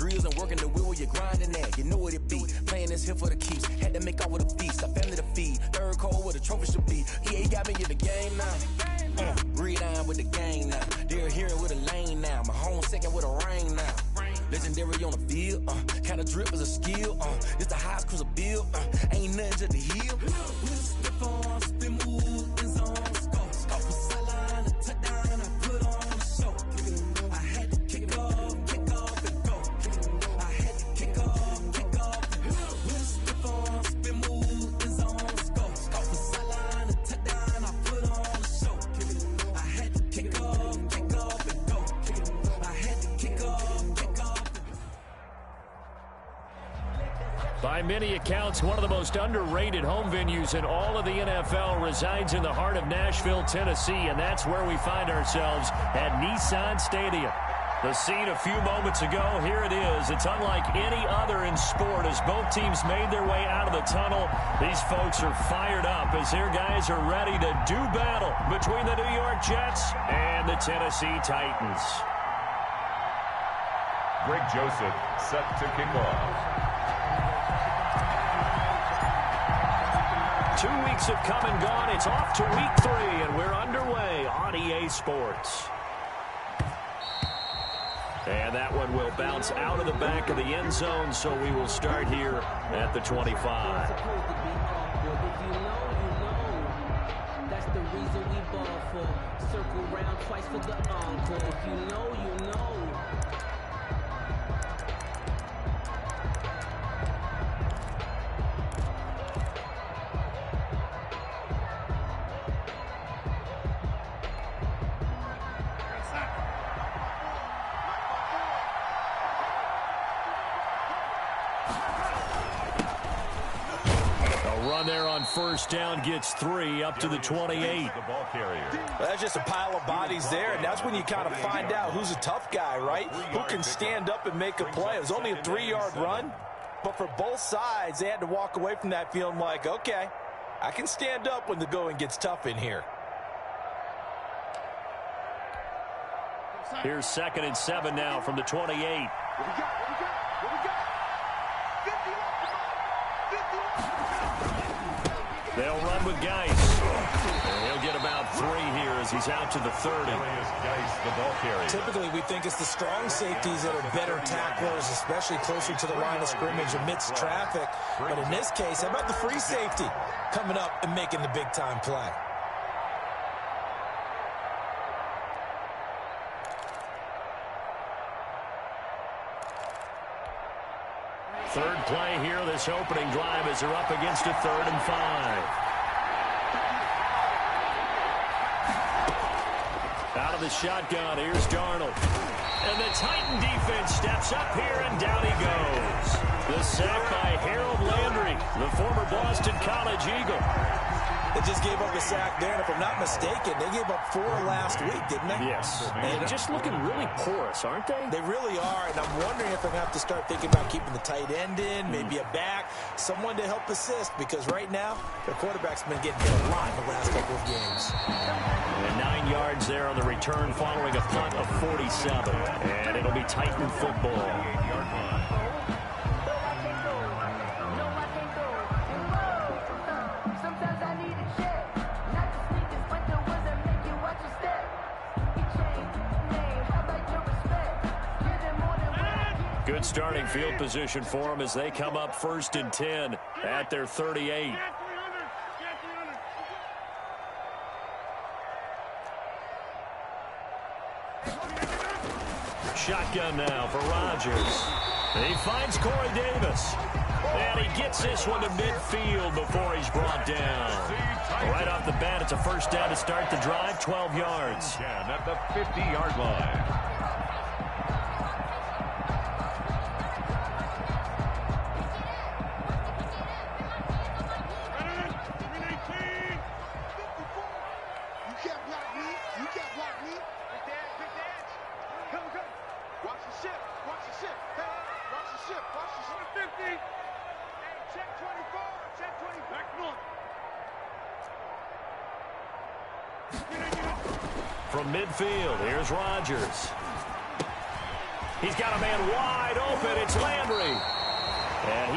drills and working the wheel where you're grinding at. You know what it be. Playing this here for the keeps. Had to make out with a feast. A family to feed. Third cold where the trophy should be. EA got me in the game now. Gridiron with the gang now. They're hearing with a lane now. My home second with a rain now. Legendary on the field. Kinda drip is a skill. It's the highest cruiser bill. Ain't nothing to the hill. Step on, spin move, in zone, score. Score for sideline, a touchdown, I put on the show. I had to kick off and go. I had to kick off and go. Step on, spin move, in zone, score. Score for sideline, a touchdown, I put on the show. I had to kick off and go. I had to kick off. By many accounts, one of the most underrated home venues in all of the NFL resides in the heart of Nashville, Tennessee, and that's where we find ourselves at Nissan Stadium. The scene a few moments ago, here it is. It's unlike any other in sport as both teams made their way out of the tunnel. These folks are fired up as their guys are ready to do battle between the New York Jets and the Tennessee Titans. Greg Joseph set to kick off. 2 weeks have come and gone. It's off to week 3, and we're underway on EA Sports. And that one will bounce out of the back of the end zone, so we will start here at the 25. That's the reason we ball for. Circle round twice for the encore. If you know, you know. There on first down gets 3 up to the 28. That's just a pile of bodies there, and that's when you kind of find out who's a tough guy, right? Who can stand up and make a play. It was only a 3-yard run, but for both sides, they had to walk away from that feeling like, okay, I can stand up when the going gets tough in here. Here's 2nd and 7 now from the 28. They'll run with Geis. And he'll get about 3 here as he's out to the 30. Typically, we think it's the strong safeties that are better tacklers, especially closer to the line of scrimmage amidst traffic. But in this case, how about the free safety coming up and making the big-time play? Third play here, this opening drive as they're up against a 3rd and 5. Out of the shotgun, here's Darnold. And the Titan defense steps up here, and down he goes. The sack by Harold Landry, the former Boston College Eagle. They just gave up a sack there, and if I'm not mistaken, they gave up 4 last week, didn't they? Yes. And just looking really porous, aren't they? They really are, and I'm wondering if I'm going to have to start thinking about keeping the tight end in, maybe a back, someone to help assist, because right now, their quarterback's been getting hit a lot in the last couple of games. And 9 yards there on the return following a punt of 47. And it'll be Titan football. Good starting field position for them as they come up 1st and 10 at their 38. Shotgun now for Rodgers. He finds Corey Davis. And he gets this one to midfield before he's brought down. Right off the bat, it's a 1st down to start the drive, 12 yards. At the 50-yard line. From midfield, here's Rodgers. He's got a man wide open,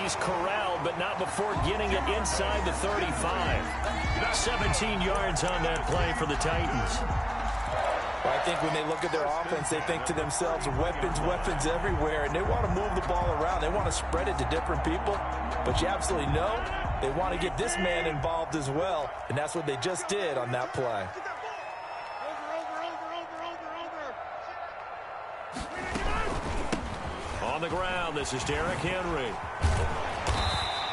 he's corralled, but not before getting it inside the 35. 17 yards on that play for the Titans. Well, I think when they look at their offense, they think to themselves, weapons everywhere, and they want to move the ball around. They want to spread it to different people, but you absolutely know they want to get this man involved as well, and that's what they just did on that play. On the ground, this is Derrick Henry.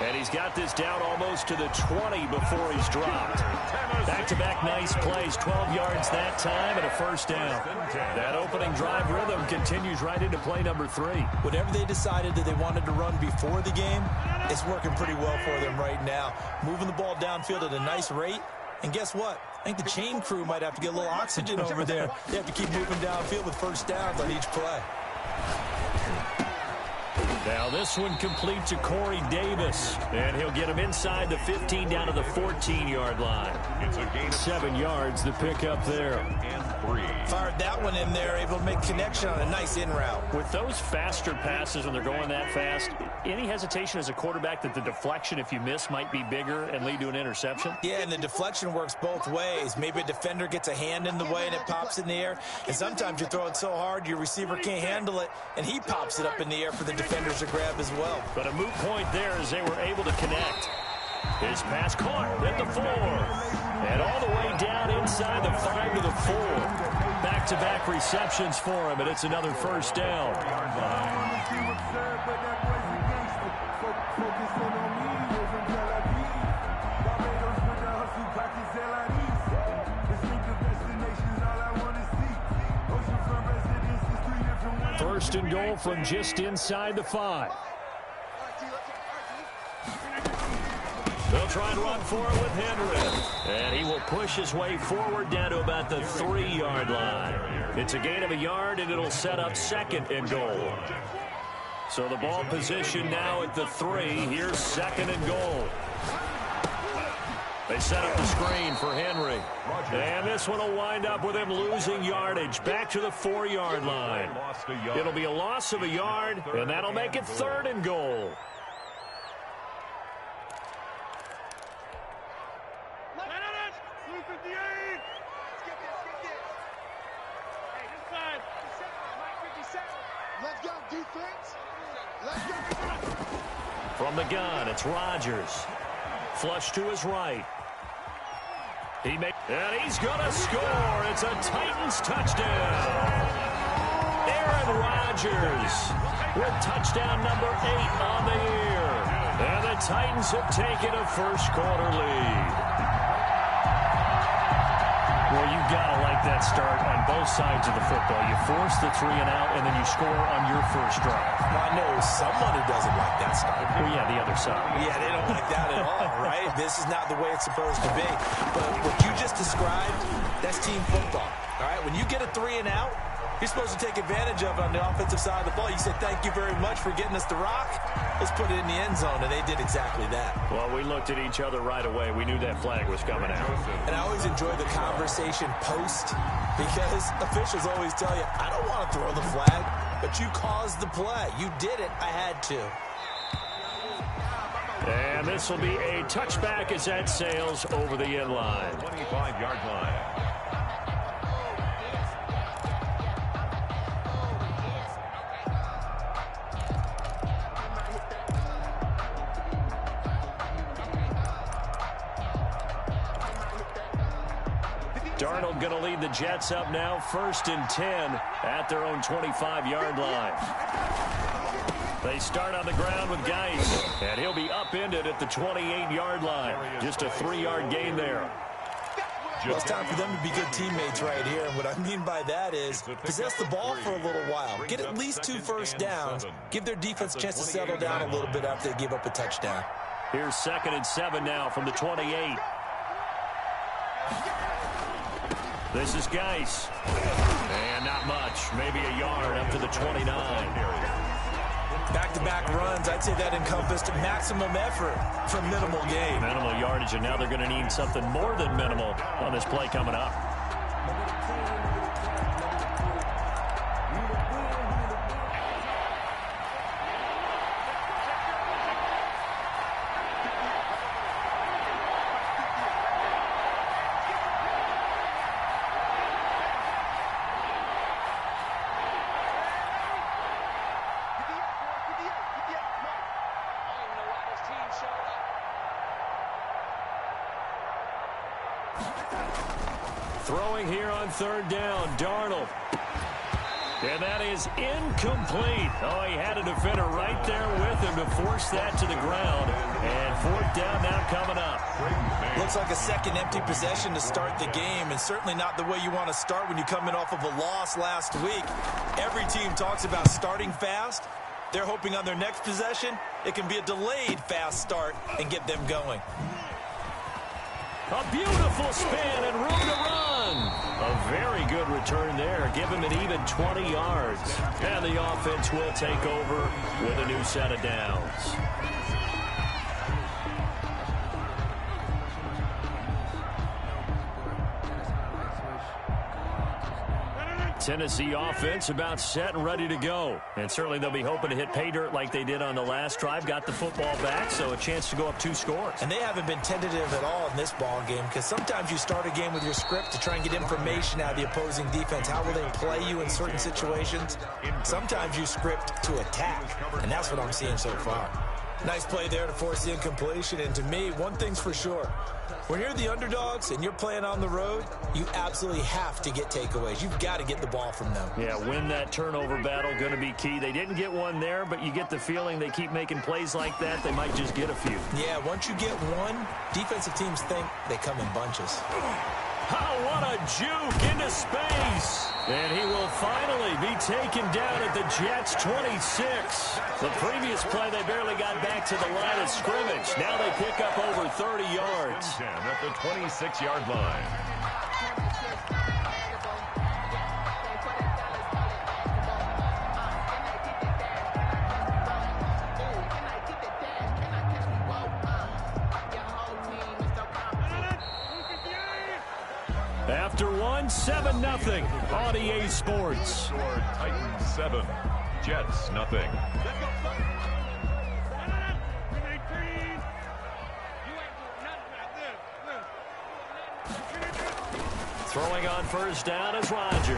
And he's got this down almost to the 20 before he's dropped. Back-to-back nice plays, 12 yards that time and a first down. That opening drive rhythm continues right into play number 3. Whatever they decided that they wanted to run before the game, it's working pretty well for them right now. Moving the ball downfield at a nice rate. And guess what? I think the chain crew might have to get a little oxygen over there. They have to keep moving downfield with first downs on each play. Now this one complete to Corey Davis, and he'll get him inside the 15 down to the 14-yard line. It's a gain of 7 yards, the pickup there. And 3. Fired that one in there, able to make connection on a nice in route. With those faster passes when they're going that fast, any hesitation as a quarterback that the deflection, if you miss, might be bigger and lead to an interception? Yeah, and the deflection works both ways. Maybe a defender gets a hand in the way and it pops in the air. And sometimes you throw it so hard your receiver can't handle it, and he pops it up in the air for the defenders to grab as well. But a moot point there as they were able to connect. His pass caught at the 4. And all the way down inside the 5 to the 4. Back-to-back receptions for him, and it's another first down. First and goal from just inside the 5. They'll try and run for it with Henry. And he will push his way forward down to about the 3-yard line. It's a gain of a yard, and it'll set up second and goal. So the ball position now at the 3. Here's second and goal. They set up the screen for Henry. And this one will wind up with him losing yardage back to the 4-yard line. It'll be a loss of a yard, and that'll make it third and goal. From the gun, it's Rodgers. Flush to his right. And he's going to score. It's a Titans touchdown. Aaron Rodgers with touchdown number 8 on the year. And the Titans have taken a first-quarter lead. Well, you got to like that start on both sides of the football. You force the 3 and out, and then you score on your first drive. Well, I know someone who doesn't like that start. Well, yeah, the other side. Yeah, they don't like that at all, right? This is not the way it's supposed to be. But what you just described, that's team football, all right? When you get a 3 and out, you're supposed to take advantage of it on the offensive side of the ball. You said, thank you very much for getting us the rock. Let's put it in the end zone, and they did exactly that. Well, we looked at each other right away. We knew that flag was coming out. And I always enjoy the conversation post because officials always tell you, I don't want to throw the flag, but you caused the play. You did it. I had to. And this will be a touchback as that sails over the end line. 25-yard line. Darnold going to lead the Jets up now, 1st and 10 at their own 25-yard line. They start on the ground with Geis, and he'll be upended at the 28-yard line. Just a 3-yard gain there. Well, it's time for them to be good teammates right here. And what I mean by that is possess the ball for a little while. Get at least 2 first downs. Give their defense a chance to settle down a little bit after they give up a touchdown. Here's 2nd and 7 now from the 28. This is Geis. And not much. Maybe a yard up to the 29. Back-to-back runs, I'd say that encompassed maximum effort for minimal gain. Minimal yardage, and now they're going to need something more than minimal on this play coming up. Throwing here on third down, Darnold. And that is incomplete. Oh, he had a defender right there with him to force that to the ground. And fourth down now coming up. Looks like a second empty possession to start the game, and certainly not the way you want to start when you come in off of a loss last week. Every team talks about starting fast. They're hoping on their next possession, it can be a delayed fast start and get them going. A beautiful spin and room to run. A very good return there. Give him an even 20 yards. And the offense will take over with a new set of downs. Tennessee offense about set and ready to go. And certainly they'll be hoping to hit pay dirt like they did on the last drive. Got the football back, so a chance to go up 2 scores. And they haven't been tentative at all in this ball game, because sometimes you start a game with your script to try and get information out of the opposing defense. How will they play you in certain situations? Sometimes you script to attack, and that's what I'm seeing so far. Nice play there to force the incompletion. And to me, one thing's for sure. When you're the underdogs and you're playing on the road, you absolutely have to get takeaways. You've got to get the ball from them. Yeah, win that turnover battle, going to be key. They didn't get one there, but you get the feeling they keep making plays like that, they might just get a few. Yeah, once you get one, defensive teams think they come in bunches. Oh, what a juke into space. And he will finally be taken down at the Jets' 26. The previous play, they barely got back to the line of scrimmage. Now they pick up over 30 yards. At the 26-yard line. After one, 7-0 on EA Sports. Titans 7, Jets nothing. Throwing on first down is Rodgers.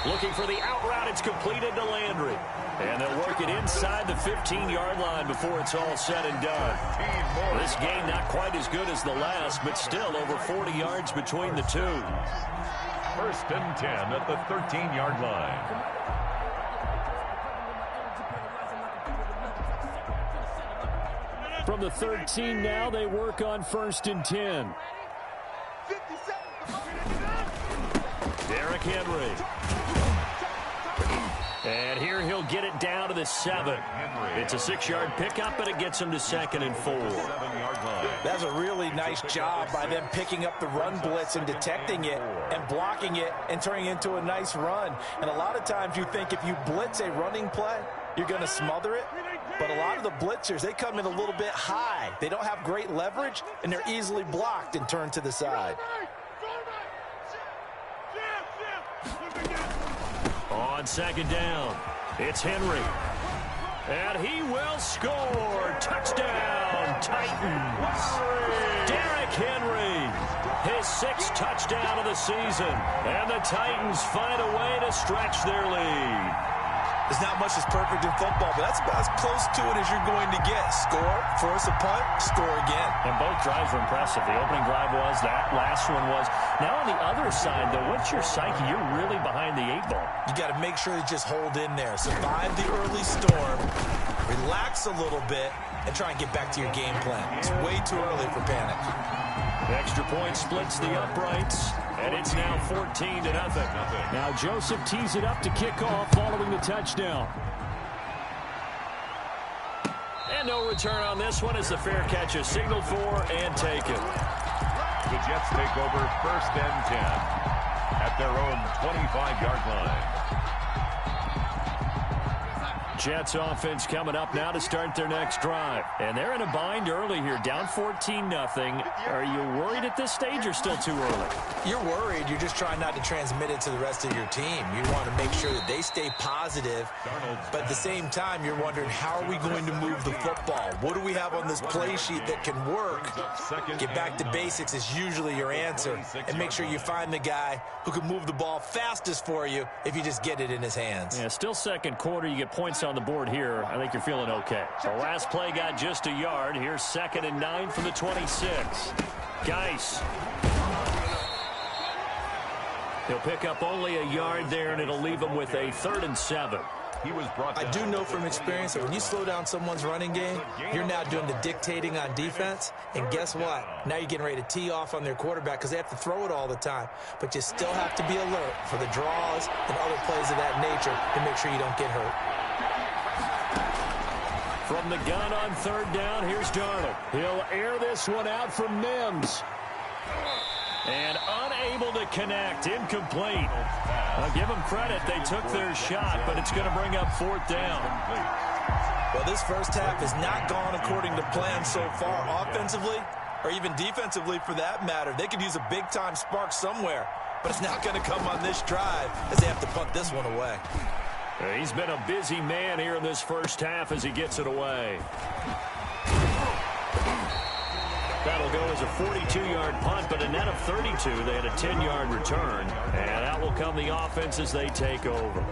Looking for the out route. It's completed to Landry. And they'll work it inside the 15-yard line before it's all said and done. This game not quite as good as the last, but still over 40 yards between the two. First and 10 at the 13-yard line. From the 13 now, they work on first and 10. Derrick Henry. And here he'll get it down to the 7. It's a 6-yard pickup, but it gets him to 2nd and 4. That's a really nice job by them picking up the run blitz and detecting it and blocking it and turning it into a nice run. And a lot of times you think if you blitz a running play, you're going to smother it. But a lot of the blitzers, they come in a little bit high. They don't have great leverage, and they're easily blocked and turned to the side. On second down, it's Henry. And he will score. Touchdown, Titans. Derrick Henry, his 6th touchdown of the season. And the Titans find a way to stretch their lead. There's not much that's perfect in football, but that's about as close to it as you're going to get. Score, force a punt, score again. And both drives were impressive. The opening drive was, that last one was. Now on the other side, though, what's your psyche? You're really behind the 8 ball. You got to make sure to just hold in there. Survive the early storm, relax a little bit, and try and get back to your game plan. It's way too early for panic. Extra point splits the uprights, and it's now 14-0. Now Joseph tees it up to kick off following the touchdown. And no return on this one as the fair catch is signaled for and taken. The Jets take over first and 10 at their own 25-yard line. Jets offense coming up now to start their next drive. And they're in a bind early here, down 14-0. Are you worried at this stage or still too early? You're worried. You're just trying not to transmit it to the rest of your team. You want to make sure that they stay positive. But at the same time, you're wondering, how are we going to move the football? What do we have on this play sheet that can work? Get back to basics is usually your answer. And make sure you find the guy who can move the ball fastest for you if you just get it in his hands. Yeah, still second quarter. You get points on the board here. I think you're feeling okay. The last play got just a yard. Here's 2nd and 9 from the 26. Geis. He'll pick up only a yard there, and it'll leave him with a 3rd and 7. He was brought down. I do know from experience that when you slow down someone's running game, you're now doing the dictating on defense. And guess what? Now you're getting ready to tee off on their quarterback because they have to throw it all the time. But you still have to be alert for the draws and other plays of that nature to make sure you don't get hurt. From the gun on 3rd down, here's Darnold. He'll air this one out from Mims. And unable to connect, incomplete. I'll give them credit. They took their shot, but it's going to bring up 4th down. Well, this first half has not gone according to plan so far offensively or even defensively for that matter. They could use a big-time spark somewhere, but it's not going to come on this drive as they have to punt this one away. He's been a busy man here in this first half as he gets it away. That'll go as a 42-yard punt, but a net of 32. They had a 10-yard return, and out will come the offense as they take over.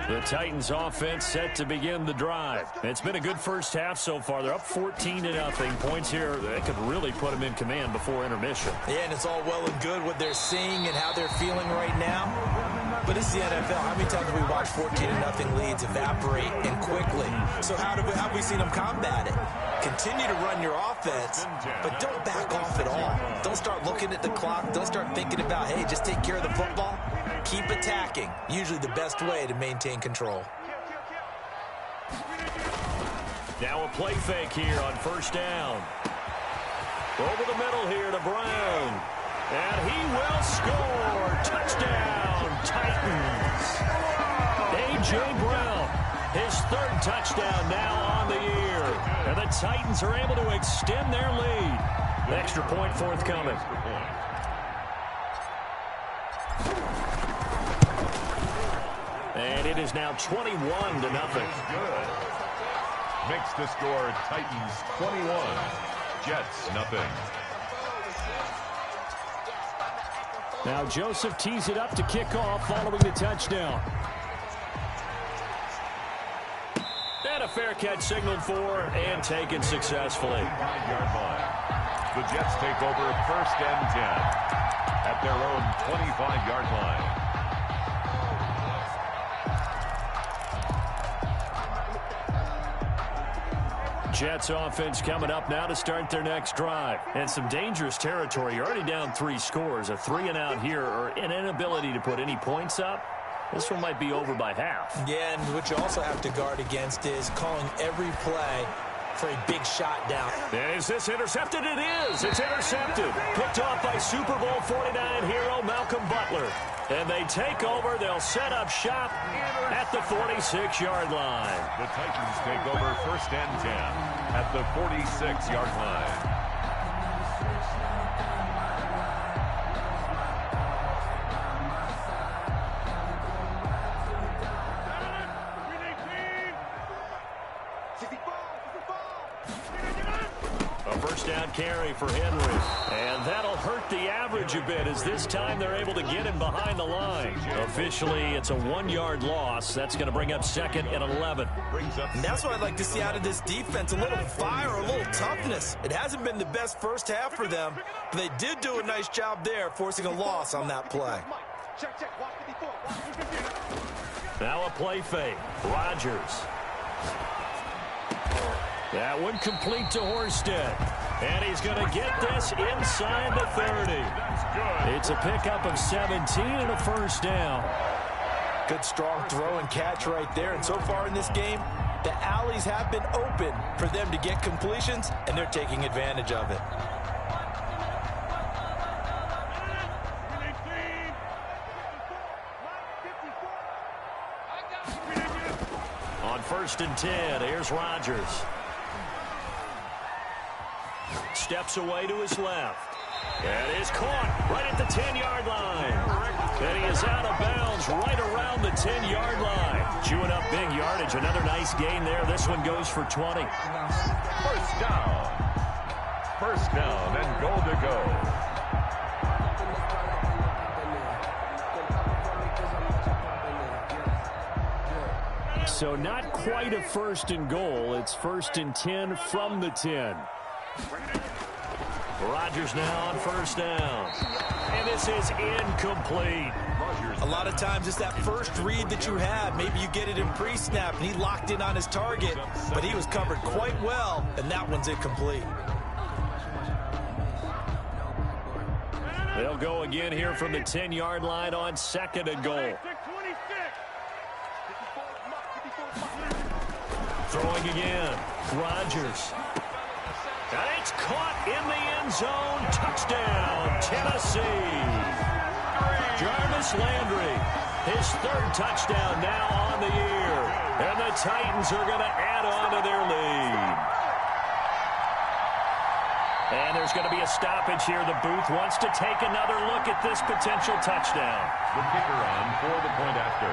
The Titans offense set to begin the drive. It's been a good first half so far. They're up 14-0. Points here that could really put them in command before intermission. Yeah, and it's all well and good what they're seeing and how they're feeling right now. But it's the NFL. How many times have we watched 14-0 leads evaporate and quickly? So how have we seen them combat it? Continue to run your offense, but don't back off at all. Don't start looking at the clock. Don't start thinking about, hey, just take care of the football. Keep attacking. Usually the best way to maintain control. Now a play fake here on 1st down. Over the middle here to Brown. And he will score. Touchdown, Titans. A.J. Brown, his 3rd touchdown now on the year. And the Titans are able to extend their lead. Extra point forthcoming. And it is now 21-0. Makes the score Titans 21, Jets nothing. Now Joseph tees it up to kick off following the touchdown. And a fair catch signaled for and taken successfully. 5-yard line. The Jets take over 1st and 10 at their own 25-yard line. Jets offense coming up now to start their next drive. And some dangerous territory. You're already down 3 scores. A 3-and-out here or an inability to put any points up. This one might be over by half. Yeah, and what you also have to guard against is calling every play for a big shot down. And is this intercepted? It is. It's intercepted. Picked off by Super Bowl 49 hero Malcolm Butler. And they take over. They'll set up shop at the 46-yard line. The Titans take over 1st and 10 at the 46-yard line. A 1st down carry for Henry. And that'll hurt the average a bit as this time they're able to get him behind the line. Officially, it's a 1-yard loss. That's going to bring up 2nd and 11. And that's what I'd like to see out of this defense. A little fire, a little toughness. It hasn't been the best first half for them, but they did do a nice job there, forcing a loss on that play. Now a play fake. Rodgers. That one complete to Horsted. And he's going to get this inside the 30. It's a pickup of 17 and a 1st down. Good strong throw and catch right there. And so far in this game, the alleys have been open for them to get completions, and they're taking advantage of it. On 1st and 10, here's Rodgers. Steps away to his left. And is caught right at the 10-yard line. And he is out of bounds right around the 10-yard line. Chewing up big yardage. Another nice gain there. This one goes for 20. 1st down. 1st down and goal to go. So not quite a 1st and goal. It's 1st and 10 from the 10. Rodgers now on first down. And this is incomplete. A lot of times it's that first read that you have. Maybe you get it in pre-snap, and he locked in on his target, but he was covered quite well, and that one's incomplete. They'll go again here from the 10-yard line on second and goal. Throwing again. Rodgers. And it's caught in the end zone. Touchdown, Tennessee. Jarvis Landry, his third touchdown now on the year. And the Titans are going to add on to their lead. And there's going to be a stoppage here. The booth wants to take another look at this potential touchdown. The kicker on for the point after.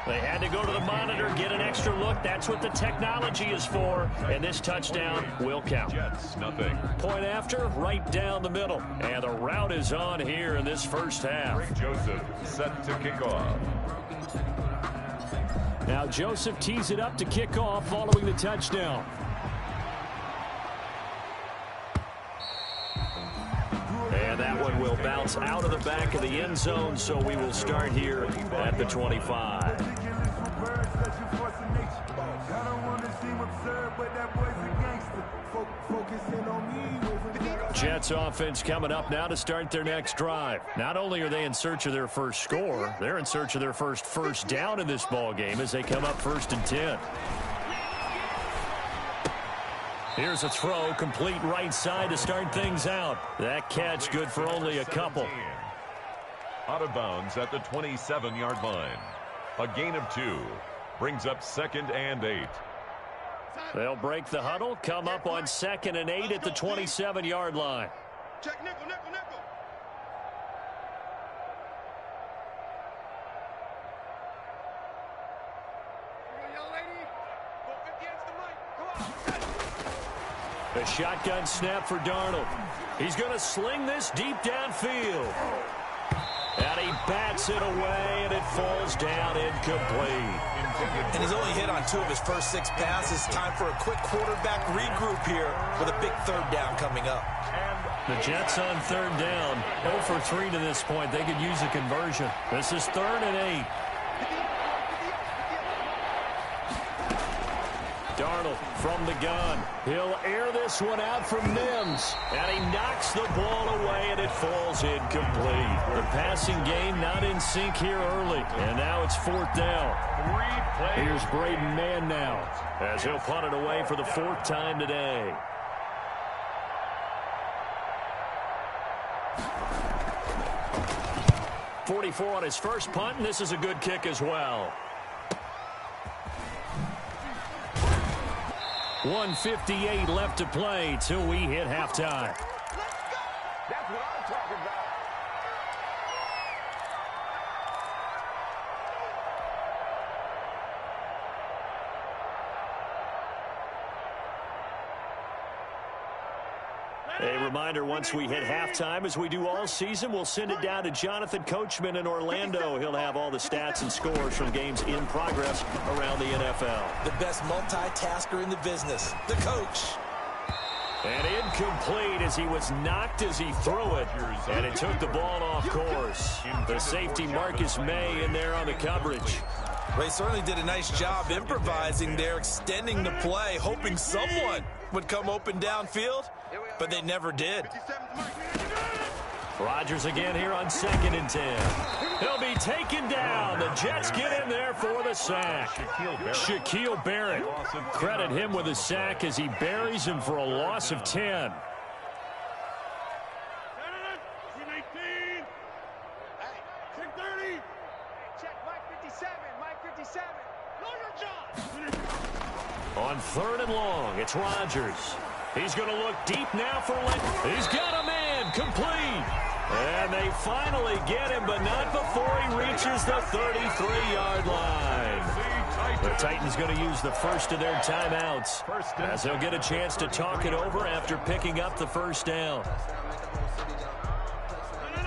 They had to go to the monitor, get an extra look. That's what the technology is for. And this touchdown will count. Jets, nothing. Point after, right down the middle. And the route is on here in this first half. Greg Joseph set to kick off. Now Joseph tees it up to kick off following the touchdown. And that one will bounce out of the back of the end zone, so we will start here at the 25. Jets offense coming up now to start their next drive. Not only are they in search of their first score, they're in search of their first down in this ball game as they come up 1st and 10. Here's a throw, complete right side to start things out. That catch good for only a couple. Out of bounds at the 27-yard line. A gain of 2. Brings up 2nd and 8. They'll break the huddle, come up on 2nd and 8 at the 27-yard line. Check nickel, nickel, nickel. Young lady, go 50 against the mic. Come on. A shotgun snap for Darnold. He's going to sling this deep downfield. And he bats it away, and it falls down incomplete. And he's only hit on 2 of his first 6 passes. Time for a quick quarterback regroup here with a big 3rd down coming up. The Jets on 3rd down, 0 for 3 to this point. They could use a conversion. This is 3rd and 8. Darnold from the gun. He'll air this one out from Mims. And he knocks the ball away, and it falls incomplete. The passing game not in sync here early. And now it's 4th down. Here's Braden Mann now as he'll punt it away for the 4th time today. .44 on his first punt, and this is a good kick as well. 1:58 left to play till we hit halftime. That's what I'm talking about. A reminder, once we hit halftime, as we do all season, we'll send it down to Jonathan Coachman in Orlando. He'll have all the stats and scores from games in progress around the NFL. The best multitasker in the business, the coach. And incomplete as he was knocked as he threw it, and it took the ball off course. The safety Marcus May in there on the coverage. They certainly did a nice job improvising there, extending the play, hoping someone would come open downfield, but they never did. Rodgers again here on 2nd and 10. He'll be taken down. The Jets get in there for the sack. Shaquille Barrett. Credit him with a sack as he buries him for a loss of 10. On 3rd and long, it's Rodgers. He's going to look deep now for Lynn. He's got a man, complete. And they finally get him, but not before he reaches the 33-yard line. The Titans going to use the first of their timeouts as they'll get a chance to talk it over after picking up the 1st down.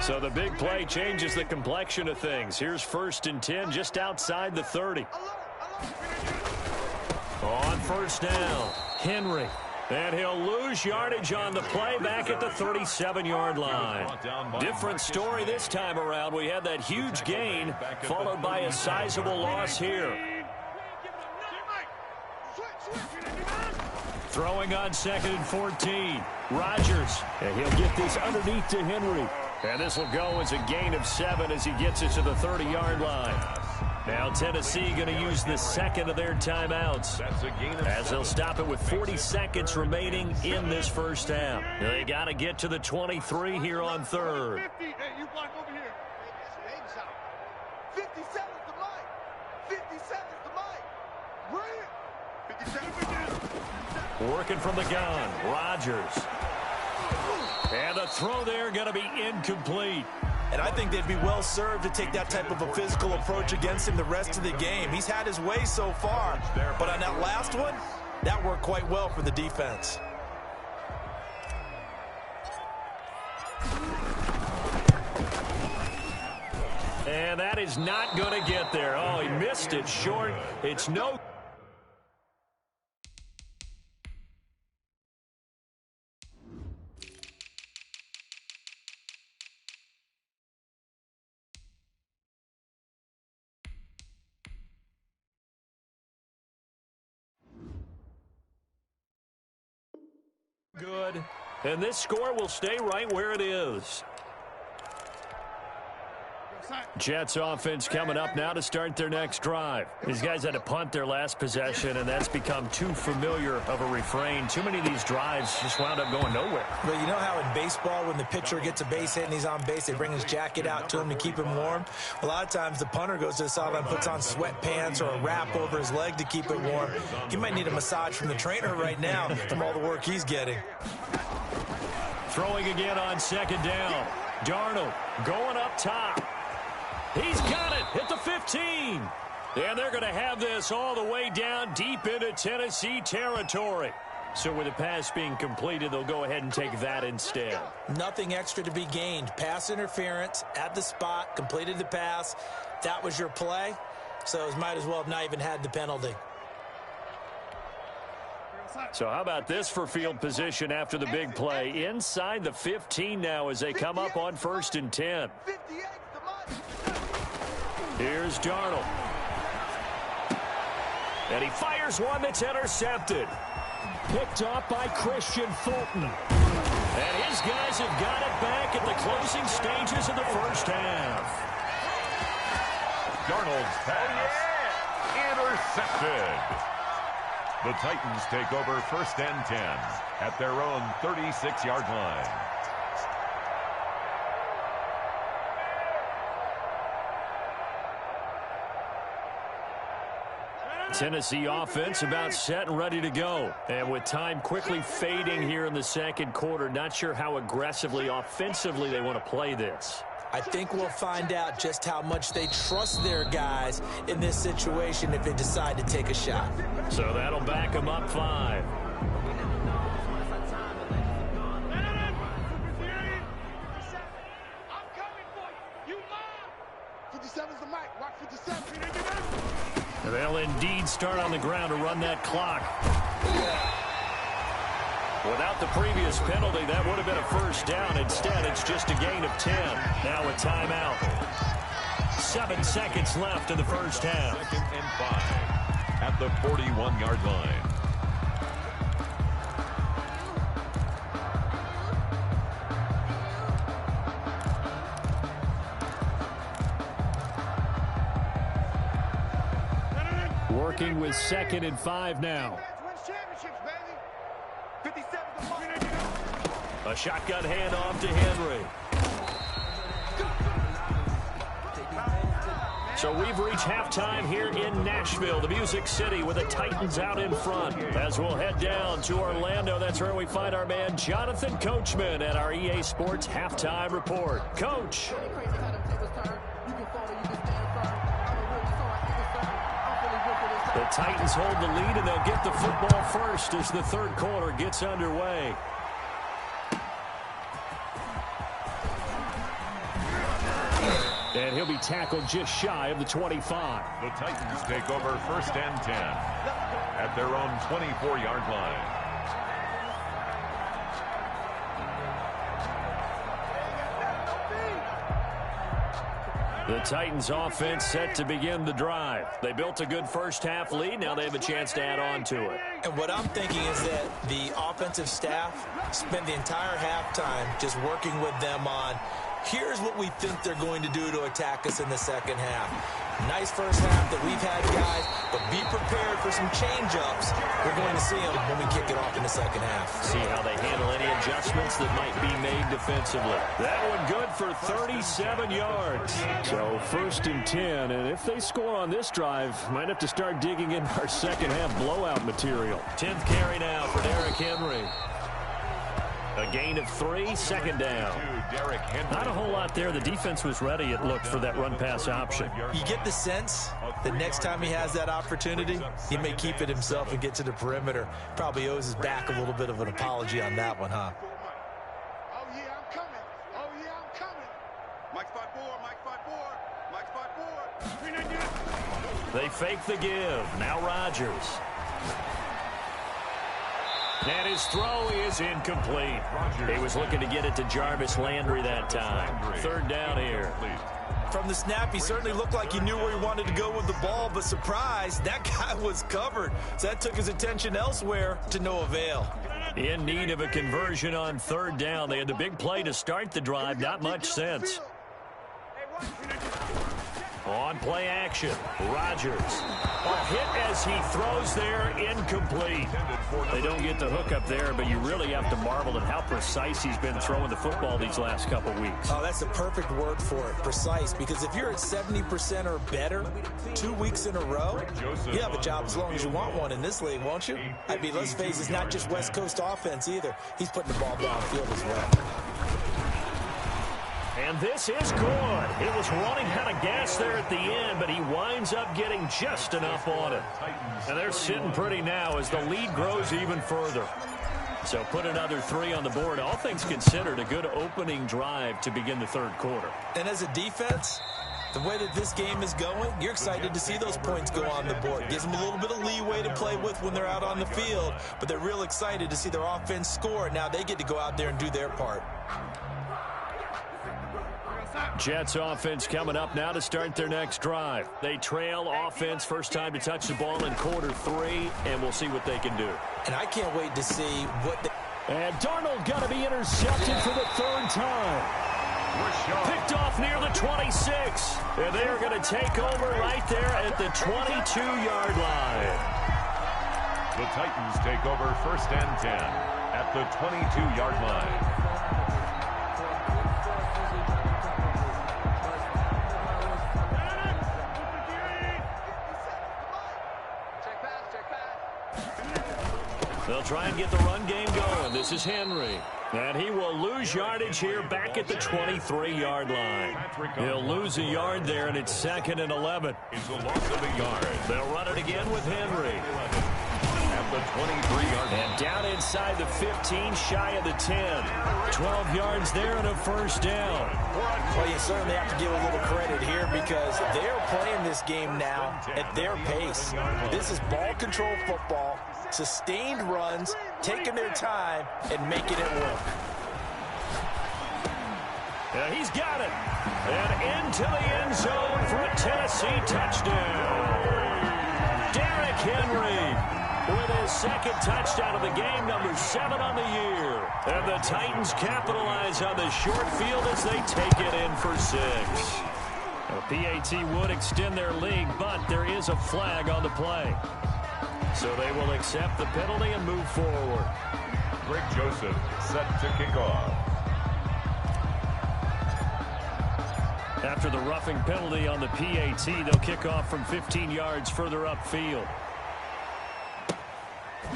So the big play changes the complexion of things. Here's 1st and 10 just outside the 30. first down. Henry. And he'll lose yardage on the play back at the 37-yard line. Different story this time around. We had that huge gain followed by a sizable loss here. Throwing on 2nd and 14. Rodgers. And he'll get this underneath to Henry. And this will go as a gain of 7 as he gets it to the 30-yard line. Now Tennessee going to use the second of their timeouts as they'll stop it with 40 seconds remaining in this first half. They got to get to the 23 here on 3rd. Hey, you block over here. 57's the mic. 57's the mic. Bring it. 57. Working from the gun. Rodgers. And the throw there going to be incomplete. And I think they'd be well served to take that type of a physical approach against him the rest of the game. He's had his way so far, but on that last one, that worked quite well for the defense. And that is not going to get there. Oh, he missed it short. It's no... good. And this score will stay right where it is. Jets offense coming up now to start their next drive. These guys had to punt their last possession, and that's become too familiar of a refrain. Too many of these drives just wound up going nowhere. But you know how in baseball, when the pitcher gets a base hit and he's on base, they bring his jacket out to him to keep him warm? A lot of times the punter goes to the sideline, puts on sweatpants or a wrap over his leg to keep it warm. He might need a massage from the trainer right now from all the work he's getting. Throwing again on 2nd down. Darnold going up top. He's got it at the 15. And they're going to have this all the way down deep into Tennessee territory. So with the pass being completed, they'll go ahead and take that instead. Nothing extra to be gained. Pass interference at the spot, completed the pass. That was your play. So it might as well have not even had the penalty. So how about this for field position after the big play? Inside the 15 now as they come up on 1st and 10. Here's Darnold. And he fires one that's intercepted. Picked off by Christian Fulton. And his guys have got it back at the closing stages of the first half. Darnold's pass. Intercepted. The Titans take over 1st and 10 at their own 36-yard line. Tennessee offense about set and ready to go. And with time quickly fading here in the 2nd quarter, not sure how aggressively, offensively they want to play this. I think we'll find out just how much they trust their guys in this situation if they decide to take a shot. So that'll back them up 5. And they'll indeed start on the ground to run that clock. Without the previous penalty, that would have been a first down. Instead, it's just a gain of 10. Now a timeout. 7 seconds left in the first half. 2nd and 5 at the 41-yard line. Working with 2nd and 5 now. A shotgun handoff to Henry. So we've reached halftime here in Nashville, the Music City, with the Titans out in front. As we'll head down to Orlando, that's where we find our man Jonathan Coachman at our EA Sports Halftime Report. Coach. The Titans hold the lead, and they'll get the football first as the 3rd quarter gets underway. And he'll be tackled just shy of the 25. The Titans take over 1st and 10 at their own 24-yard line. The Titans offense set to begin the drive. They built a good first-half lead. Now they have a chance to add on to it. And what I'm thinking is that the offensive staff spent the entire halftime just working with them on, here's what we think they're going to do to attack us in the second half. Nice first half that we've had, guys, but be prepared for some change-ups. We're going to see them when we kick it off in the second half. See how they handle any adjustments that might be made defensively. That one good for 37 yards. So 1st and 10, and if they score on this drive, might have to start digging in our second half blowout material. 10th carry now for Derrick Henry. A gain of 3, second down. Not a whole lot there. The defense was ready, it looked, for that run-pass option. You get the sense that next time he has that opportunity, he may keep it himself and get to the perimeter. Probably owes his back a little bit of an apology on that one, huh? Oh, yeah, I'm coming. Oh, yeah, I'm coming. Mike 5-4, Mike 5-4, Mike 5-4. They fake the give. Now Rodgers. And his throw is incomplete. He was looking to get it to Jarvis Landry that time. 3rd down here. From the snap, he certainly looked like he knew where he wanted to go with the ball, but surprise, that guy was covered. So that took his attention elsewhere to no avail. In need of a conversion on 3rd down. They had the big play to start the drive. Not much sense. On play action, Rodgers. A hit as he throws there, incomplete. They don't get the hook up there, but you really have to marvel at how precise he's been throwing the football these last couple weeks. Oh, that's the perfect word for it, precise, because if you're at 70% or better 2 weeks in a row, you have a job as long as you want one in this league, won't you? I mean, let's face it, it's not just West Coast offense either. He's putting the ball downfield as well. And this is good. It was running out of gas there at the end, but he winds up getting just enough on it. And they're sitting pretty now as the lead grows even further. So put another 3 on the board. All things considered, a good opening drive to begin the 3rd quarter. And as a defense, the way that this game is going, you're excited to see those points go on the board. Gives them a little bit of leeway to play with when they're out on the field, but they're real excited to see their offense score. Now they get to go out there and do their part. Jets offense coming up now to start their next drive. They trail offense, first time to touch the ball in quarter 3, and we'll see what they can do. And I can't wait to see what they... And Darnold got to be intercepted for the 3rd time. Picked off near the 26. And they are going to take over right there at the 22-yard line. The Titans take over 1st and 10 at the 22-yard line. They'll try and get the run game going. This is Henry. And he will lose yardage here back at the 23-yard line. He'll lose a yard there, and it's 2nd and 11. It's a loss of a yard. They'll run it again with Henry. At the 23-yard line. And down inside the 15, shy of the 10. 12 yards there and a 1st down. Well, you certainly have to give a little credit here because they're playing this game now at their pace. This is ball control football, sustained runs, taking their time, and making it work. Yeah, he's got it. And into the end zone for a Tennessee touchdown. Derrick Henry with his 2nd touchdown of the game, number 7 on the year. And the Titans capitalize on the short field as they take it in for 6. Now, PAT would extend their lead, but there is a flag on the play. So they will accept the penalty and move forward. Greg Joseph set to kick off. After the roughing penalty on the PAT, they'll kick off from 15 yards further upfield.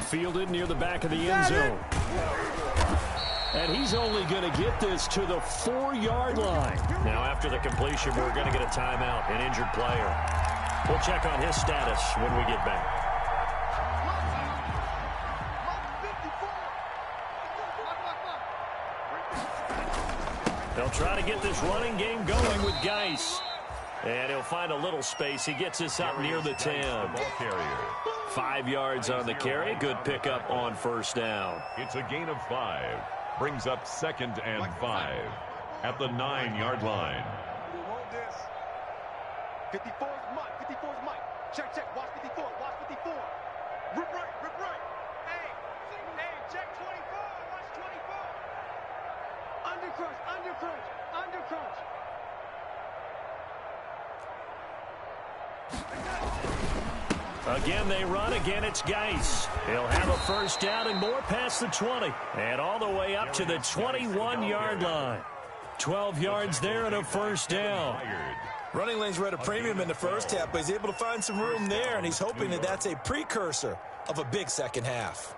Fielded near the back of the end zone. And he's only going to get this to the 4-yard line. Now, after the completion, we're going to get a timeout, an injured player. We'll check on his status when we get back. They'll try to get this running game going with Geis. And he'll find a little space. He gets us up near the 10. 5 yards on the carry. Good pickup on first down. It's a gain of 5. Brings up 2nd and 5 at the 9-yard line. Hold this. 54 is Mike. 54 is Mike. Check, check. Watch 54. Watch 54. Rip right. Rip right. Hey, check 24. Watch 24. Under crunch. Under crunch. Under crunch. Again, they run. Again, it's Geis. He'll have a first down and more past the 20. And all the way up to the 21-yard line. 12 yards there and a first down. Running lanes were at a premium in the first half, but he's able to find some room there, and he's hoping that that's a precursor of a big second half.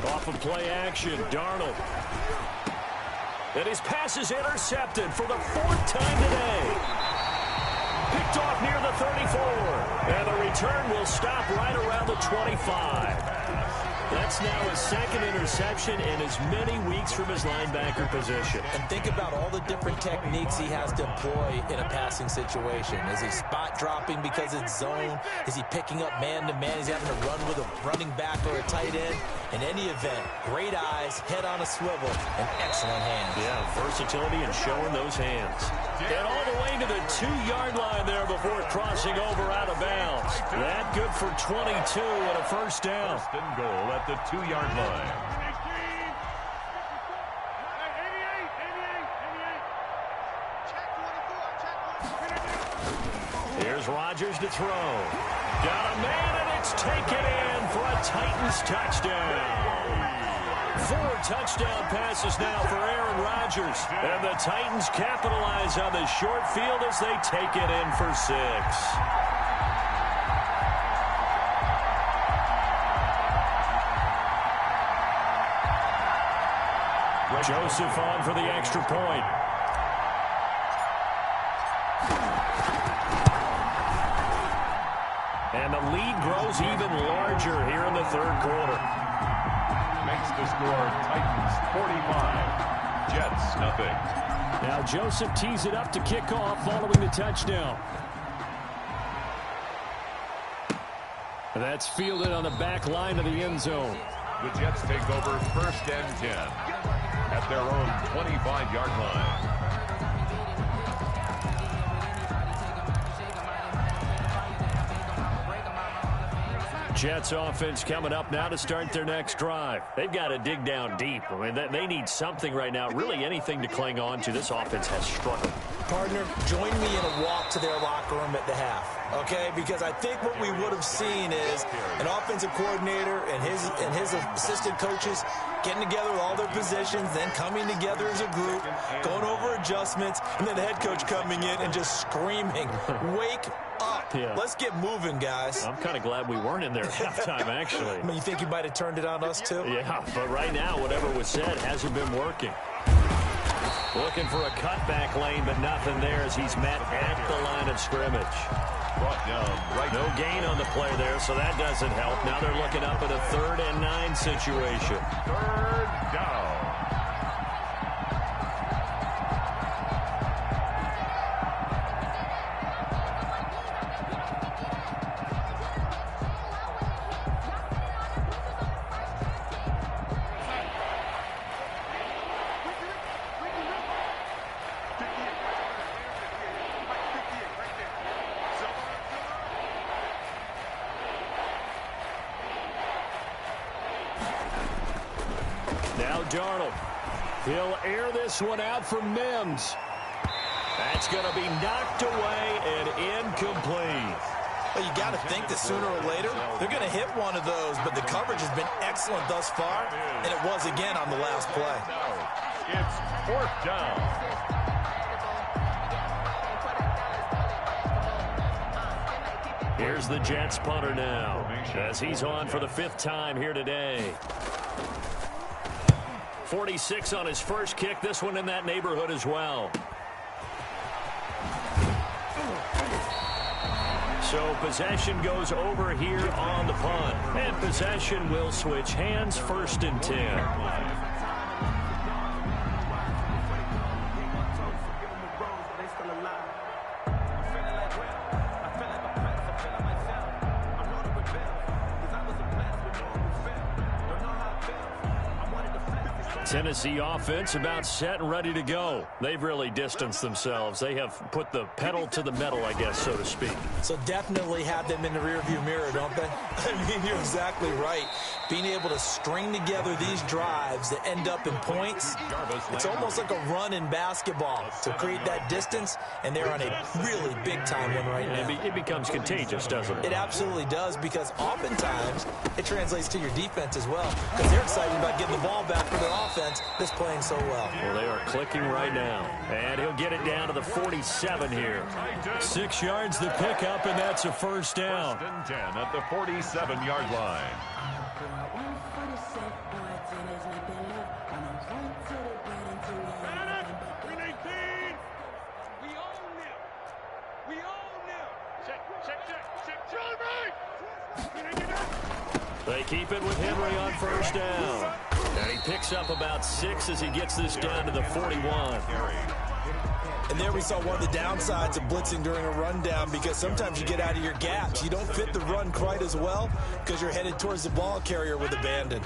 Off of play action, Darnold. And his pass is intercepted for the 4th time today. Picked off near the 34. And the return will stop right around the 25. That's now his 2nd interception in as many weeks from his linebacker position. And think about all the different techniques he has to employ in a passing situation. Is he spot dropping because it's zone? Is he picking up man-to-man? He's having to run with a running back or a tight end? In any event, great eyes, head on a swivel, and excellent hands. Yeah, versatility and showing those hands. And all the way to the 2-yard line there before crossing over out of bounds. That good for 22 and a first down. First and goal at the 2-yard line. Here's Rodgers to throw. Got a man, and it's taken in for a Titans touchdown. 4 touchdown passes now for Aaron Rodgers. And the Titans capitalize on the short field as they take it in for 6. Joseph on for the extra point. And the lead grows even larger here in the 3rd quarter. Makes the score Titans 45, Jets nothing. Now Joseph tees it up to kick off following the touchdown. And that's fielded on the back line of the end zone. The Jets take over 1st and 10 at their own 25-yard line. Jets offense coming up now to start their next drive. They've got to dig down deep. I mean, they need something right now, really anything to cling on to. This offense has struggled. Partner, join me in a walk to their locker room at the half, okay? Because I think what we would have seen is an offensive coordinator and his assistant coaches getting together with all their positions, then coming together as a group, going over adjustments, and then the head coach coming in and just screaming, "Wake up. Yeah. Let's get moving, guys." I'm kind of glad we weren't in there at halftime, actually. I mean, you think you might have turned it on us, too? Yeah, but right now, whatever was said hasn't been working. Looking for a cutback lane, but nothing there as he's met at the line of scrimmage. Brought down right. No gain on the play there, so that doesn't help. Now they're looking up at a 3rd and 9 situation. 3rd down. Now Darnold. He'll air this one out for Mims. That's going to be knocked away and incomplete. Well, you got to think that sooner or later they're going to hit one of those, but the coverage has been excellent thus far, and it was again on the last play. It's 4th down. Here's the Jets punter now as he's on for the 5th time here today. 46 on his first kick. This one in that neighborhood as well. So possession goes over here on the punt. And possession will switch hands, 1st and 10. Tennessee offense about set and ready to go. They've really distanced themselves. They have put the pedal to the metal, I guess, so to speak. So definitely have them in the rearview mirror, don't they? I mean, you're exactly right. Being able to string together these drives that end up in points, it's almost like a run in basketball to create that distance, and they're on a really big-time one right now. It becomes contagious, doesn't it? It absolutely does, because oftentimes it translates to your defense as well, because they're excited about getting the ball back for their offense that's playing so well. Well, they are clicking right now. And he'll get it down to the 47 here. 6 yards the pickup, and that's a 1st down. 1st and 10 at the 47-yard line. They keep it with Henry on 1st down. And he picks up about 6 as he gets this down to the 41. And there we saw one of the downsides of blitzing during a rundown, because sometimes you get out of your gaps. You don't fit the run quite as well because you're headed towards the ball carrier with abandon.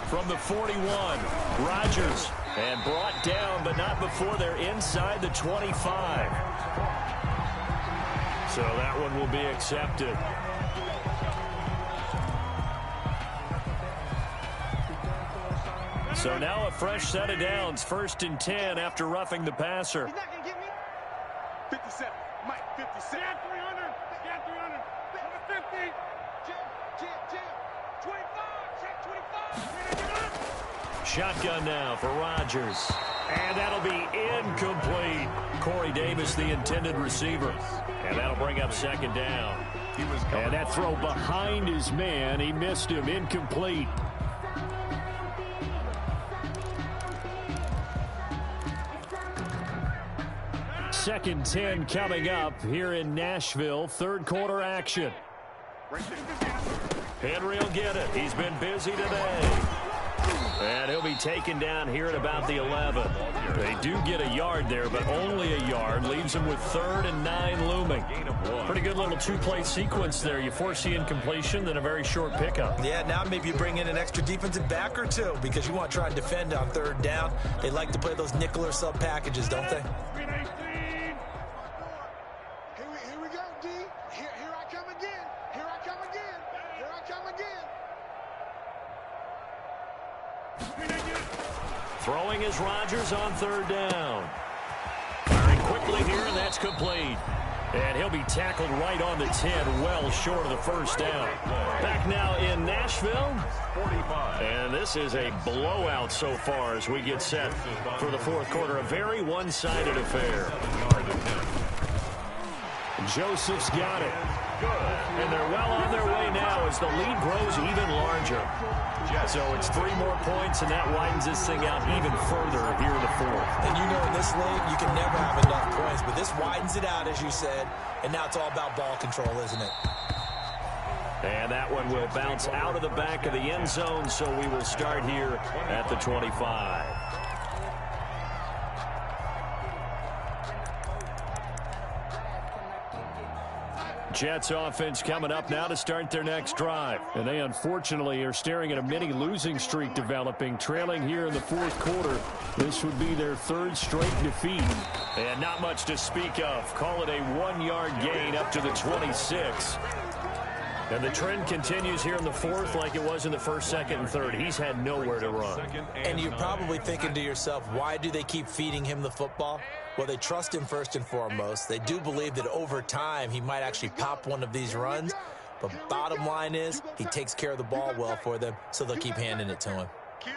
From the 41, Rodgers. And brought down, but not before they're inside the 25. So that one will be accepted. So now a fresh set of downs, 1st and 10 after roughing the passer. He's not going to get me. 57. Mike, 57. Scan 300. Scan 300. 50. Jim. 25. Check 25. Shotgun now for Rodgers. And that'll be incomplete. Corey Davis, the intended receiver. And that'll bring up 2nd down. And that throw behind his man. He missed him. Incomplete. Second 10 coming up here in Nashville. 3rd quarter action. Henry will get it. He's been busy today. And he'll be taken down here at about the 11. They do get a yard there, but only a yard. Leaves them with 3rd and 9 looming. Pretty good little 2-play sequence there. You force the incompletion, then a very short pickup. Yeah, now maybe you bring in an extra defensive back or two, because you want to try and defend on 3rd down. They like to play those nickel or sub packages, don't they? Here we go, D. Here I come again. Here I come again. Here I come again. Throwing is Rodgers on 3rd down. Firing quickly here, and that's complete. And he'll be tackled right on the 10, well short of the 1st down. Back now in Nashville. 45. And this is a blowout so far as we get set for the 4th quarter. A very one-sided affair. Joseph's got it. And they're well on their way now as the lead grows even larger. So it's 3 more points, and that widens this thing out even further here in the 4th. And you know in this league, you can never have enough points, but this widens it out, as you said, and now it's all about ball control, isn't it? And that one will bounce out of the back of the end zone, so we will start here at the 25. Jets offense coming up now to start their next drive. And they unfortunately are staring at a mini losing streak developing, trailing here in the 4th quarter. This would be their 3rd straight defeat. And not much to speak of. Call it a 1-yard gain up to the 26. And the trend continues here in the 4th like it was in the 1st, 2nd, and 3rd. He's had nowhere to run. And you're probably thinking to yourself, why do they keep feeding him the football? Well, they trust him first and foremost. They do believe that over time he might actually pop one of these runs. But bottom line is he takes care of the ball well for them, so they'll keep handing it to him. Kill.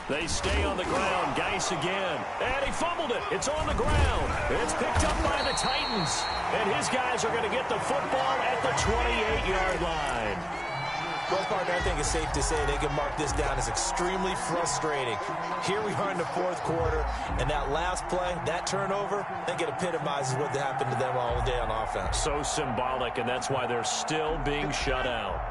They stay on the ground. Geis again. And he fumbled it. It's on the ground. It's picked up by the Titans. And his guys are going to get the football at the 28-yard line. Well, partner, I think it's safe to say they can mark this down as extremely frustrating. Here we are in the fourth quarter, and that last play, that turnover, I think it epitomizes what happened to them all day on offense. So symbolic, and that's why they're still being shut out.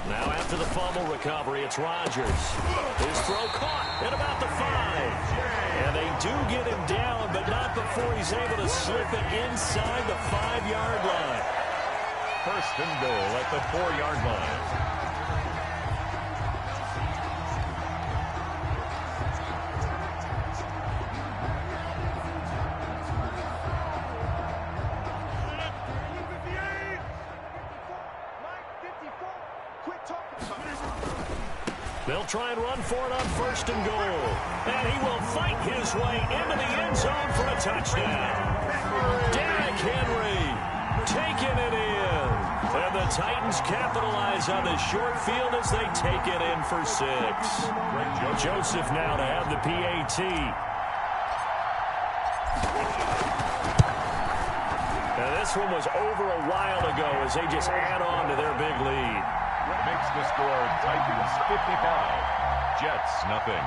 Now after the fumble recovery, it's Rodgers. His throw caught at about the 5. And they do get him down, but not before he's able to slip it inside the 5-yard line. First and goal at the 4-yard line. They'll try and run for it on first and goal. And he will fight his way into the end zone for a touchdown. Derrick Henry taking it in. And the Titans capitalize on the short field as they take it in for 6. Joseph now to have the PAT. Now this one was over a while ago as they just add on to their big lead. Makes the score Titans 55, Jets nothing.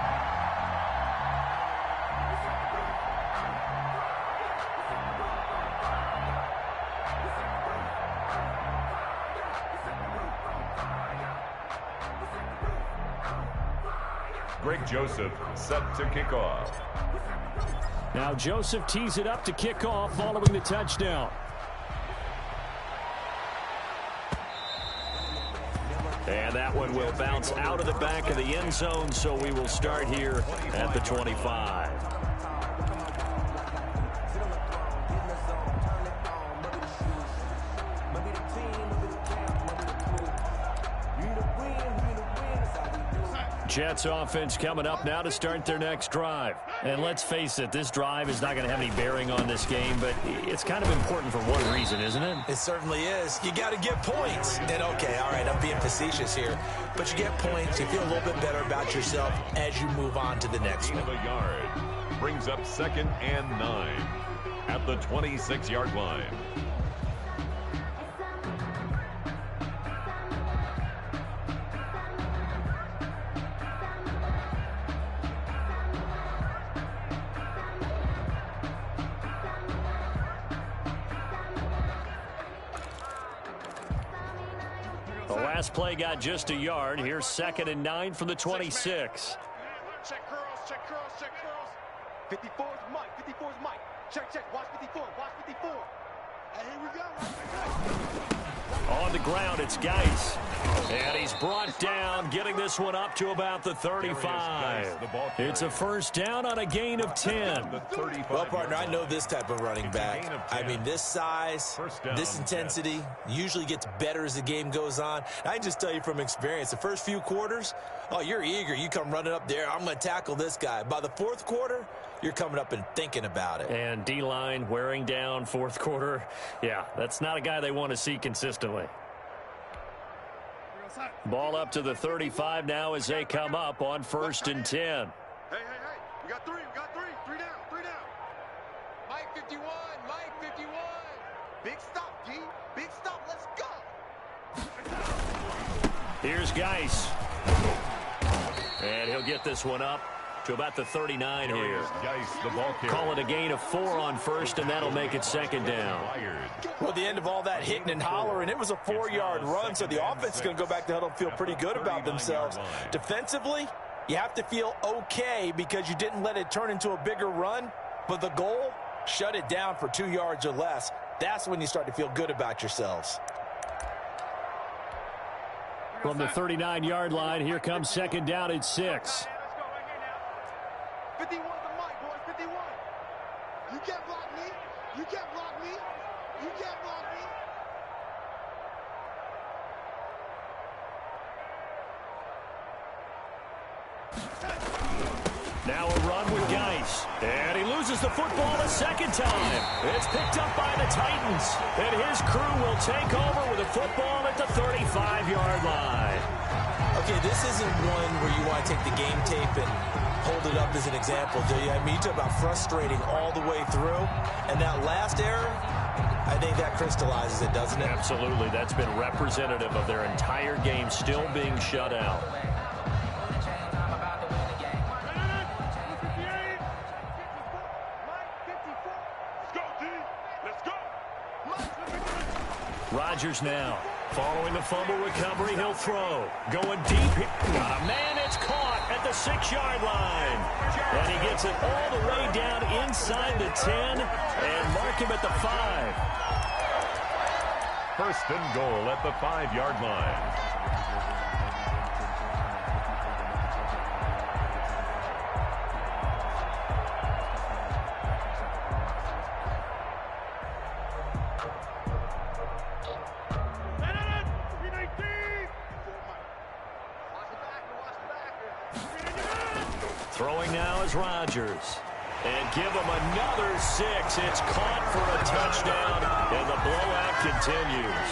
Greg Joseph set to kick off. Now Joseph tees it up to kick off following the touchdown. And that one will bounce out of the back of the end zone, so we will start here at the 25. Jets offense coming up now to start their next drive. And let's face it, this drive is not going to have any bearing on this game, but it's kind of important for one reason, isn't it? It certainly is. You got to get points. And okay, all right, I'm being facetious here, but you get points, you feel a little bit better about yourself as you move on to the next one. A yard brings up 2nd and 9 at the 26-yard line. Last play got just a yard. Here's 2nd and 9 from the 26. Check curls, check curls, check curls. 54 is Mike, 54 is Mike. Check, check, watch 54, watch 54. And here we go. On the ground, it's Geis. And he's brought down, getting this one up to about the 35. It's a first down on a gain of 10. Well, partner, I know this type of running back. I mean, this size, this intensity usually gets better as the game goes on. I can just tell you from experience, the first few quarters, oh, you're eager. You come running up there, I'm going to tackle this guy. By the fourth quarter, you're coming up and thinking about it. And D-line wearing down fourth quarter. Yeah, that's not a guy they want to see consistently. Ball up to the 35 now as they come up on 1st and 10. Hey, we got three down. Mike 51, Mike 51. Big stop, G, big stop, let's go. Here's Geis. And he'll get this one up to about the 39 here. Call it a gain of 4 on 1st, and that'll make it 2nd down. Well, at the end of all that hitting and hollering, it was a 4-yard run, so the offense is going to go back to huddle and feel pretty good about themselves. Defensively, you have to feel okay because you didn't let it turn into a bigger run, but the goal, shut it down for 2 yards or less. That's when you start to feel good about yourselves. From the 39-yard line, here comes 2nd down at 6. 51 to Mike, boys, 51. You can't block me. You can't block me. You can't block me. Now a run with Geis. And he loses the football a second time. It's picked up by the Titans. And his crew will take over with the football at the 35-yard line. Okay, this isn't one where you want to take the game tape and hold it up as an example, do you? I mean, you talk about frustrating all the way through. And that last error, I think that crystallizes it, doesn't it? Absolutely. That's been representative of their entire game still being shut out. Rodgers now. Following the fumble recovery, he'll throw. Going deep. Got a man. It's caught at the 6-yard line. And he gets it all the way down inside the 10 and mark him at the 5. First and goal at the 5-yard line. Throwing now is Rodgers. And give him another 6. It's caught for a touchdown, and the blowout continues.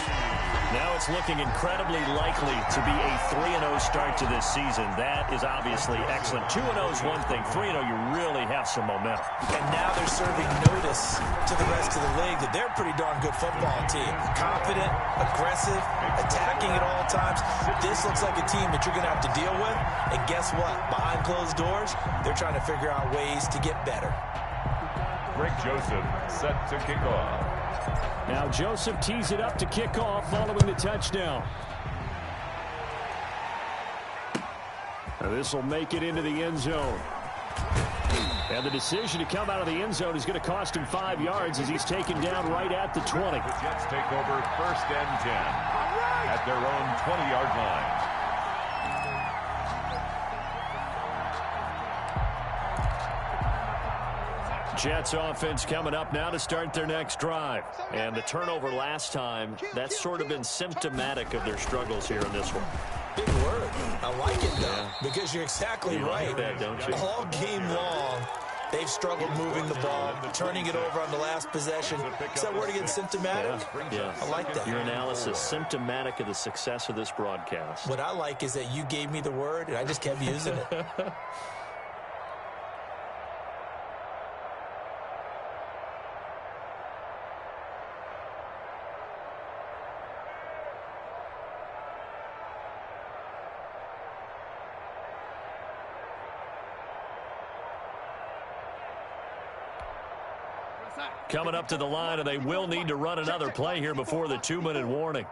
Now it's looking incredibly likely to be a 3-0 start to this season. That is obviously excellent. 2-0 is one thing. 3-0, you really have some momentum. And now they're serving notice to the rest of the league that they're a pretty darn good football team. Confident, aggressive, attacking at all times. This looks like a team that you're going to have to deal with. And guess what? Behind closed doors, they're trying to figure out ways to get better. Greg Joseph set to kick off. Now Joseph tees it up to kick off following the touchdown. Now this will make it into the end zone. And the decision to come out of the end zone is going to cost him 5 yards as he's taken down right at the 20. The Jets take over first and 10 at their own 20-yard line. Jets offense coming up now to start their next drive. And the turnover last time, that's sort of been symptomatic of their struggles here in this one. Big word. I like it, though, because you're exactly right. Like that, don't you? All game long, they've struggled moving the ball, turning it over on the last possession. Is that word again, symptomatic? Yeah. I like that. Your analysis, symptomatic of the success of this broadcast. What I like is that you gave me the word, and I just kept using it. Coming up to the line, and they will need to run another play here before the 2-minute warning.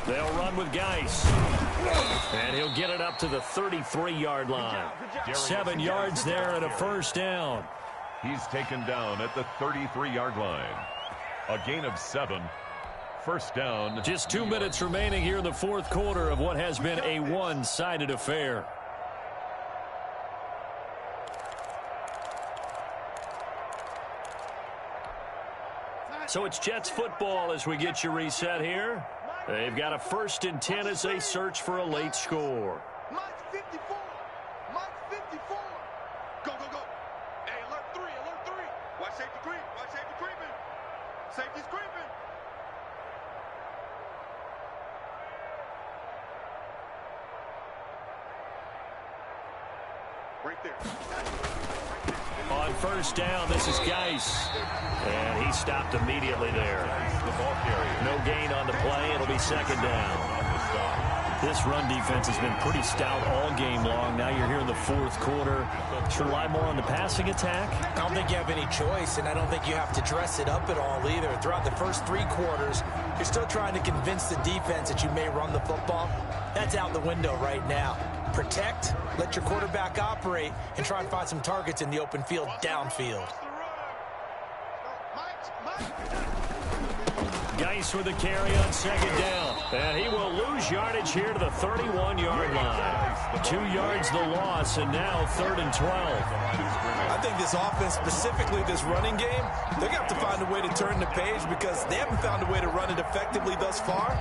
They'll run with Geis. And he'll get it up to the 33-yard line. 7 yards there and a first down. He's taken down at the 33-yard line. A gain of 7. First down. Just 2 minutes remaining here in the fourth quarter of what has been a one-sided affair. So it's Jets football as we get you reset here. They've got a 1st and 10 as they search for a late score. Mike 54. Mike 54. Go, go, go. Hey, alert 3, alert 3. Watch safety creep. Watch safety creeping. Safety's creeping. Right there. On first down, this is Geis. And he stopped immediately there. No gain on the play. It'll be second down. This run defense has been pretty stout all game long. Now you're here in the fourth quarter. Should rely more on the passing attack? I don't think you have any choice, and I don't think you have to dress it up at all either. Throughout the first 3 quarters, you're still trying to convince the defense that you may run the football. That's out the window right now. Protect, let your quarterback operate, and try and find some targets in the open field downfield. Geis with a carry on second down. And he will lose yardage here to the 31-yard line. 2 yards the loss, and now 3rd and 12. I think this offense, specifically this running game, they're going to have to find a way to turn the page because they haven't found a way to run it effectively thus far,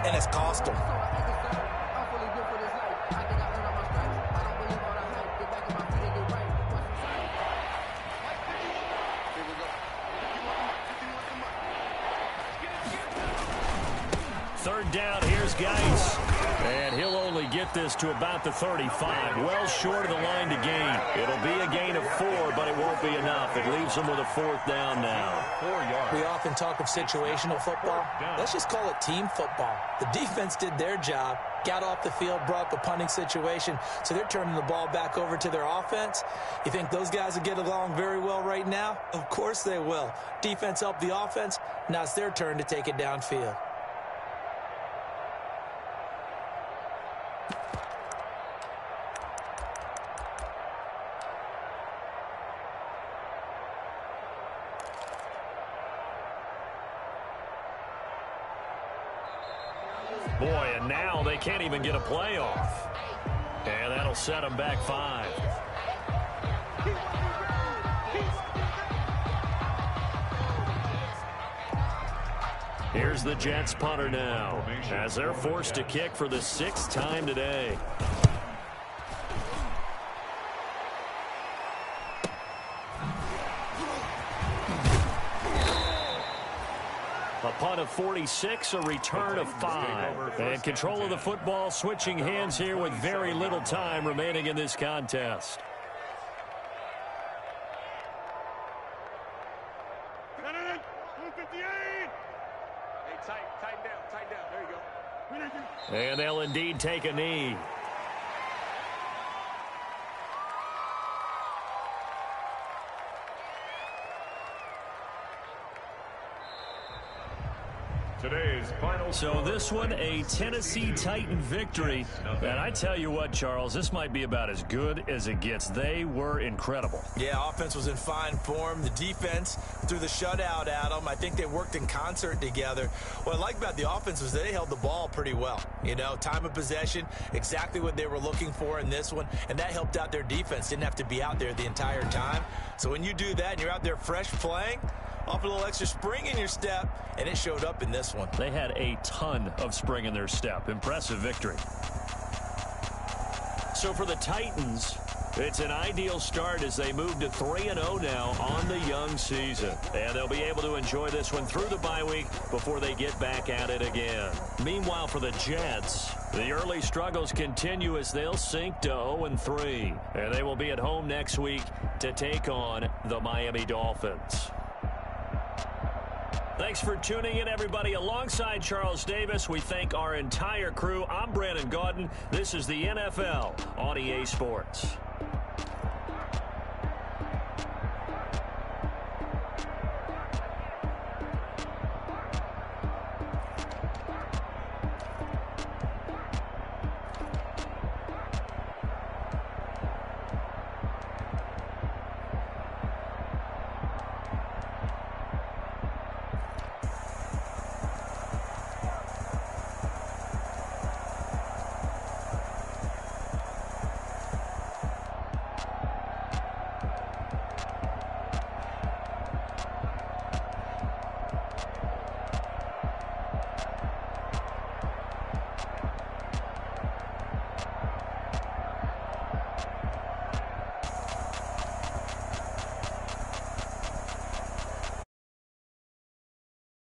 and it's cost them. Third down, here's Geis. And he'll only get this to about the 35, well short of the line to gain. It'll be a gain of 4, but it won't be enough. It leaves them with a 4th down now. 4 yards. We often talk of situational football. Let's just call it team football. The defense did their job, got off the field, brought the punting situation, so they're turning the ball back over to their offense. You think those guys will get along very well right now? Of course they will. Defense helped the offense. Now it's their turn to take it downfield. Boy, and now they can't even get a play off. And that'll set them back 5. Here's the Jets punter now, as they're forced to kick for the 6th time today. A punt of 46, a return of 5. And control of the football switching hands here with very little time remaining in this contest. Hey, tighten down. There you go. And they'll indeed take a knee. Today's final. So this one, a Tennessee Titan victory. And I tell you what, Charles, this might be about as good as it gets. They were incredible. Yeah, offense was in fine form. The defense threw the shutout at them. I think they worked in concert together. What I like about the offense was they held the ball pretty well. You know, time of possession, exactly what they were looking for in this one. And that helped out their defense. Didn't have to be out there the entire time. So when you do that and you're out there fresh playing, off a little extra spring in your step, and it showed up in this one. They had a ton of spring in their step. Impressive victory. So for the Titans, it's an ideal start as they move to 3-0 now on the young season. And they'll be able to enjoy this one through the bye week before they get back at it again. Meanwhile, for the Jets, the early struggles continue as they'll sink to 0-3. And they will be at home next week to take on the Miami Dolphins. Thanks for tuning in, everybody. Alongside Charles Davis, we thank our entire crew. I'm Brandon Gaudin. This is the NFL on EA Sports.